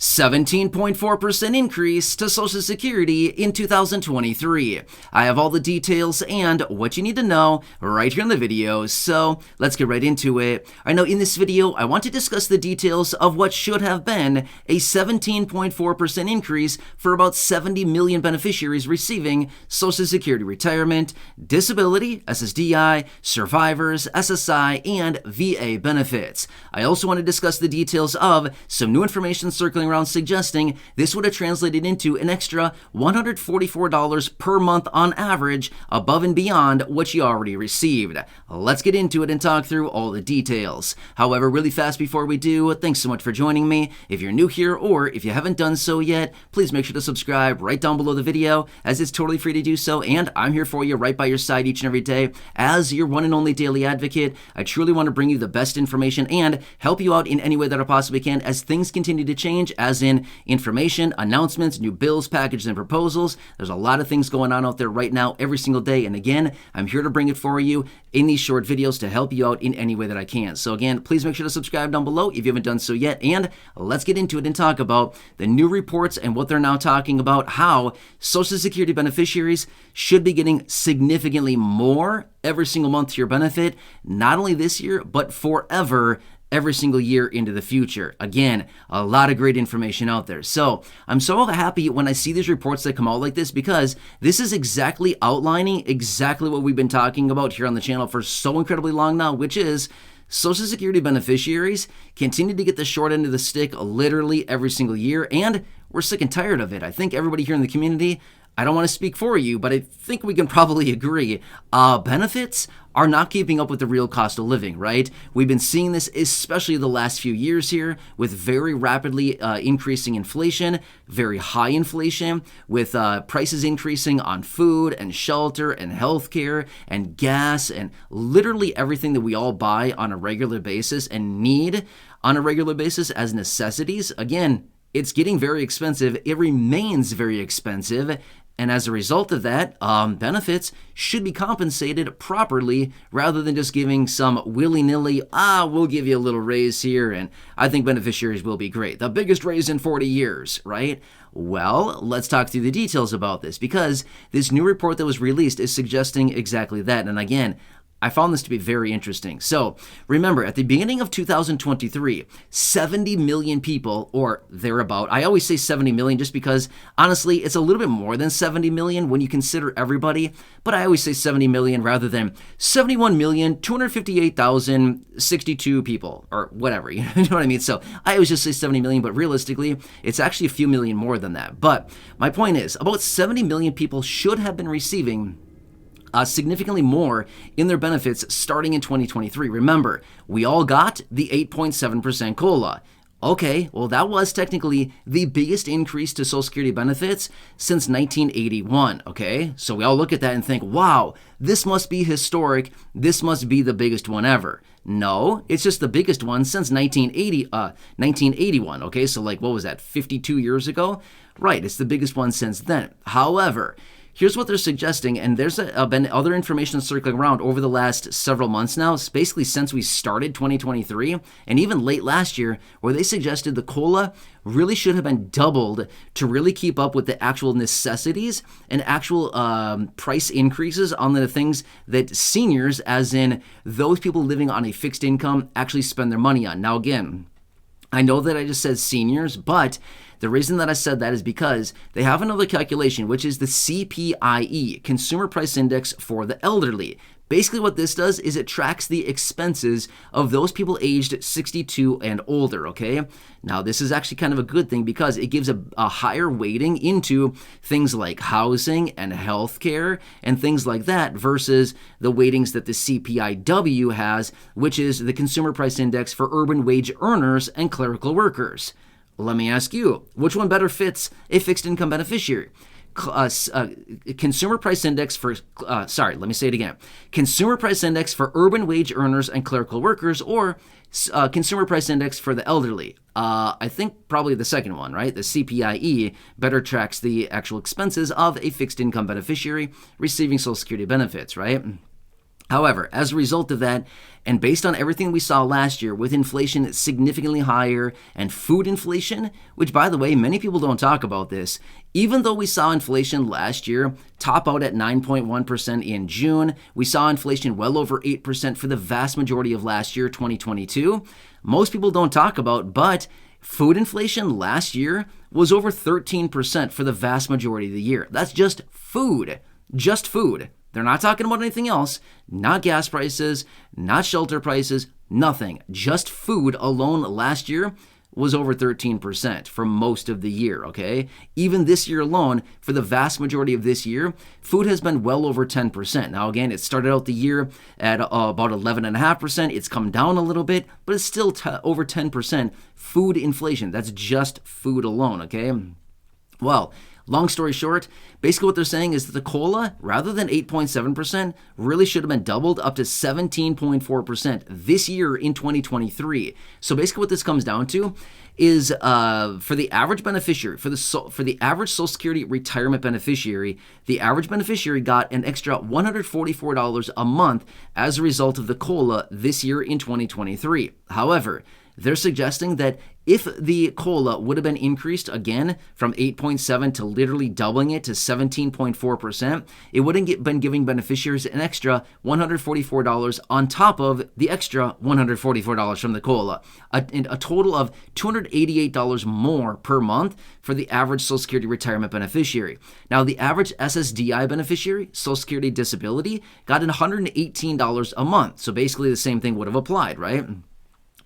17.4% increase to Social Security in 2023. I have all the details and what you need to know right here in the video, so let's get right into it. I know in this video, I want to discuss the details of what should have been a 17.4% increase for about 70 million beneficiaries receiving Social Security retirement, disability, SSDI, survivors, SSI, and VA benefits. I also want to discuss the details of some new information circling around suggesting this would have translated into an extra $144 per month on average above and beyond what you already received. Let's get into it and talk through all the details. However, really fast before we do, thanks so much for joining me. If you're new here or if you haven't done so yet, please make sure to subscribe right down below the video, as it's totally free to do so, and I'm here for you right by your side each and every day as your one and only daily advocate. I truly want to bring you the best information and help you out in any way that I possibly can as things continue to change, as in information, announcements, new bills, packages, and proposals. There's a lot of things going on out there right now every single day, and again, I'm here to bring it for you in these short videos to help you out in any way that I can. So again, please make sure to subscribe down below if you haven't done so yet, and let's get into it and talk about the new reports and what they're now talking about, how Social Security beneficiaries should be getting significantly more every single month to your benefit, not only this year, but forever, every single year into the future. Again, a lot of great information out there. So I'm so happy when I see these reports that come out like this, because this is exactly outlining exactly what we've been talking about here on the channel for so incredibly long now, which is Social Security beneficiaries continue to get the short end of the stick literally every single year, and we're sick and tired of it. I think everybody here in the community, I don't want to speak for you, but I think we can probably agree, benefits are not keeping up with the real cost of living, right? We've been seeing this especially the last few years here with very rapidly increasing inflation, very high inflation, with prices increasing on food and shelter and healthcare and gas and literally everything that we all buy on a regular basis and need on a regular basis as necessities. Again, it's getting very expensive. It remains very expensive. And as a result of that, benefits should be compensated properly rather than just giving some willy-nilly, we'll give you a little raise here, and I think beneficiaries will be great. The biggest raise in 40 years, right? Well, let's talk through the details about this, because this new report that was released is suggesting exactly that. And again, I found this to be very interesting. So remember, at the beginning of 2023, 70 million people, or thereabout, I always say 70 million just because, honestly, it's a little bit more than 70 million when you consider everybody, but I always say 70 million rather than 71,258,062 people, or whatever, you know what I mean? So I always just say 70 million, but realistically, it's actually a few million more than that. But my point is, about 70 million people should have been receiving significantly more in their benefits starting in 2023. Remember, we all got the 8.7% COLA. Okay, well, that was technically the biggest increase to Social Security benefits since 1981, okay? So we all look at that and think, wow, this must be historic. This must be the biggest one ever. No, it's just the biggest one since 1981, okay? So like, what was that, 52 years ago? Right, it's the biggest one since then. However, here's what they're suggesting, and there's been other information circling around over the last several months now, basically since we started 2023, and even late last year, where they suggested the COLA really should have been doubled to really keep up with the actual necessities and actual price increases on the things that seniors, as in those people living on a fixed income, actually spend their money on. Now again, I know that I just said seniors, but the reason that I said that is because they have another calculation, which is the CPIE, Consumer Price Index for the elderly. Basically what this does is it tracks the expenses of those people aged 62 and older, okay? Now this is actually kind of a good thing because it gives a higher weighting into things like housing and healthcare and things like that versus the weightings that the CPIW has, which is the Consumer Price Index for urban wage earners and clerical workers. Let me ask you, which one better fits a fixed income beneficiary? Consumer Price Index for, Consumer Price Index for urban wage earners and clerical workers, or Consumer Price Index for the elderly? I think probably the second one, right? The CPIE better tracks the actual expenses of a fixed income beneficiary receiving Social Security benefits, right? However, as a result of that, and based on everything we saw last year with inflation significantly higher and food inflation, which by the way, many people don't talk about this, even though we saw inflation last year top out at 9.1% in June, we saw inflation well over 8% for the vast majority of last year, 2022. Most people don't talk about, but food inflation last year was over 13% for the vast majority of the year. That's just food. Just food. They're not talking about anything else, not gas prices, not shelter prices, nothing. Just food alone last year was over 13% for most of the year, okay? Even this year alone, for the vast majority of this year, food has been well over 10%. Now again, it started out the year at about 11.5%. It's come down a little bit, but it's still over 10% food inflation. That's just food alone, okay? Well, long story short, basically what they're saying is that the COLA, rather than 8.7%, really should have been doubled up to 17.4% this year in 2023. So basically what this comes down to is for the average beneficiary, for the average Social Security retirement beneficiary, the average beneficiary got an extra $144 a month as a result of the COLA this year in 2023. However, they're suggesting that if the COLA would have been increased again from 8.7 to literally doubling it to 17.4%, it would have been giving beneficiaries an extra $144 on top of the extra $144 from the COLA, a total of $288 more per month for the average Social Security retirement beneficiary. Now, the average SSDI beneficiary, Social Security disability, got $118 a month. So basically the same thing would have applied, right?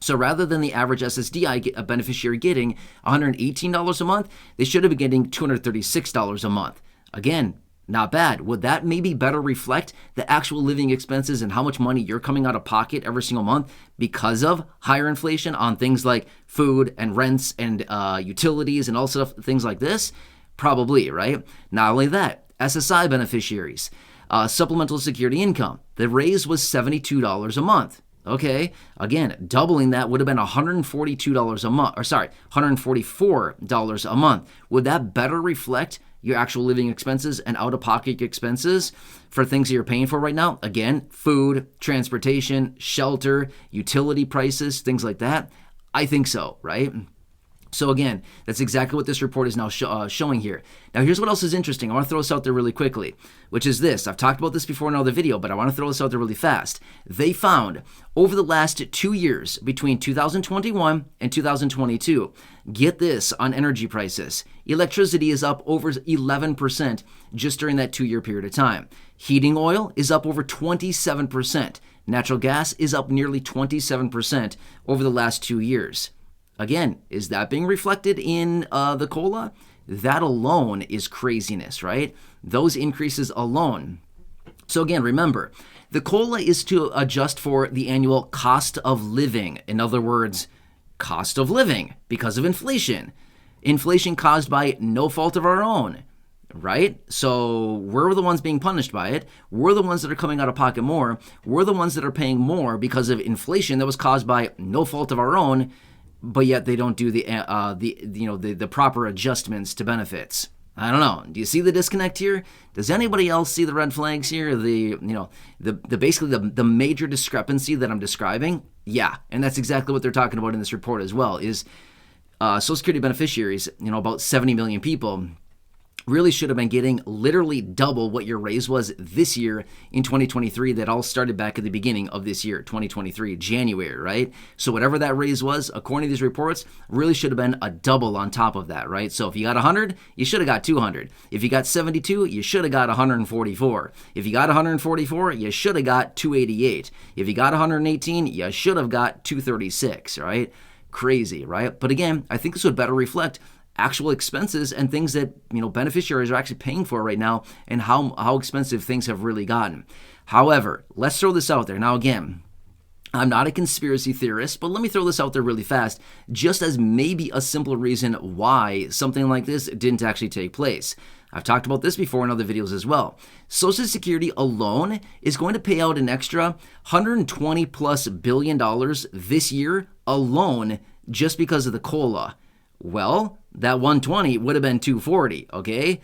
So rather than the average SSDI beneficiary getting $118 a month, they should have been getting $236 a month. Again, not bad. Would that maybe better reflect the actual living expenses and how much money you're coming out of pocket every single month because of higher inflation on things like food and rents and utilities and all stuff, things like this? Probably, right? Not only that, SSI beneficiaries, supplemental security income, the raise was $72 a month. Okay, again, doubling that would have been $142 a month, or sorry, $144 a month. Would that better reflect your actual living expenses and out-of-pocket expenses for things that you're paying for right now? Again, food, transportation, shelter, utility prices, things like that. I think so, right? So again, that's exactly what this report is now showing here. Now here's what else is interesting. I want to throw this out there really quickly, which is this. I've talked about this before in another video, but I want to throw this out there really fast. They found over the last 2 years, between 2021 and 2022, get this on energy prices. Electricity is up over 11% just during that 2-year period of time. Heating oil is up over 27%. Natural gas is up nearly 27% over the last 2 years. Again, is that being reflected in the COLA? That alone is craziness, right? Those increases alone. So again, remember, the COLA is to adjust for the annual cost of living. In other words, cost of living because of inflation. Inflation caused by no fault of our own, right? So we're the ones being punished by it. We're the ones that are coming out of pocket more. We're the ones that are paying more because of inflation that was caused by no fault of our own. But yet they don't do the proper adjustments to benefits. I don't know. Do you see the disconnect here? Does anybody else see the red flags here? Basically the major discrepancy that I'm describing? Yeah, and that's exactly what they're talking about in this report as well. Is Social Security beneficiaries, about 70 million people, really should have been getting literally double what your raise was this year in 2023. That all started back at the beginning of this year, 2023, January, right? So whatever that raise was, according to these reports, really should have been a double on top of that, right? So if you got 100, you should have got 200. If you got 72, you should have got 144. If you got 144, you should have got 288. If you got 118, you should have got 236, right? Crazy, right? But again, I think this would better reflect actual expenses and things that beneficiaries are actually paying for right now and how expensive things have really gotten. However, let's throw this out there. Now again, I'm not a conspiracy theorist, but let me throw this out there really fast, just as maybe a simple reason why something like this didn't actually take place. I've talked about this before in other videos as well. Social Security alone is going to pay out an extra $120+ billion this year alone just because of the COLA. Well, that 120 would have been 240, okay?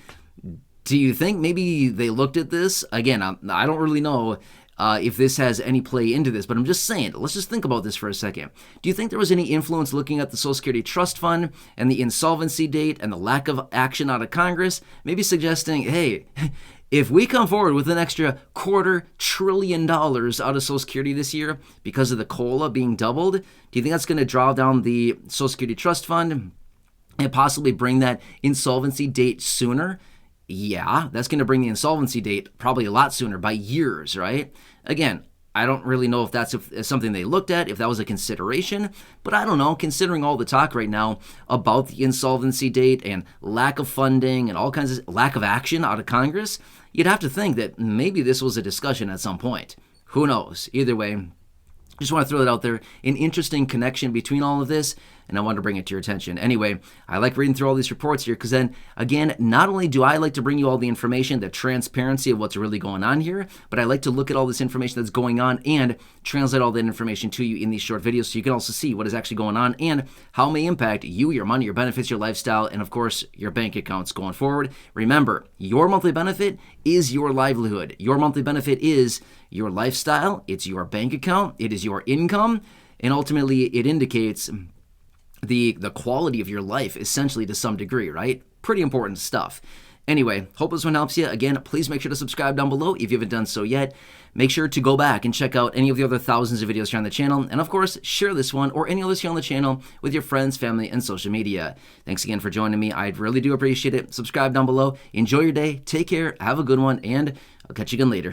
Do you think maybe they looked at this? Again, I don't really know if this has any play into this, but I'm just saying, let's just think about this for a second. Do you think there was any influence looking at the Social Security Trust Fund and the insolvency date and the lack of action out of Congress, maybe suggesting, hey, if we come forward with an extra $250 billion out of Social Security this year because of the COLA being doubled, do you think that's going to draw down the Social Security Trust Fund and possibly bring that insolvency date sooner? Yeah, that's going to bring the insolvency date probably a lot sooner, by years, right? Again, I don't really know if that's something they looked at, if that was a consideration, but I don't know, considering all the talk right now about the insolvency date and lack of funding and all kinds of lack of action out of Congress, you'd have to think that maybe this was a discussion at some point. Who knows? Either way, just want to throw that out there, an interesting connection between all of this, and I wanted to bring it to your attention. Anyway, I like reading through all these reports here because then, again, not only do I like to bring you all the information, the transparency of what's really going on here, but I like to look at all this information that's going on and translate all that information to you in these short videos so you can also see what is actually going on and how it may impact you, your money, your benefits, your lifestyle, and of course, your bank accounts going forward. Remember, your monthly benefit is your livelihood. Your monthly benefit is your lifestyle. It's your bank account. It is your income. And ultimately, it indicates the quality of your life, essentially, to some degree, right? Pretty important stuff. Anyway, hope this one helps you. Again, please make sure to subscribe down below if you haven't done so yet. Make sure to go back and check out any of the other thousands of videos here on the channel. And of course, share this one or any others here on the channel with your friends, family, and social media. Thanks again for joining me. I really do appreciate it. Subscribe down below. Enjoy your day. Take care. Have a good one. And I'll catch you again later.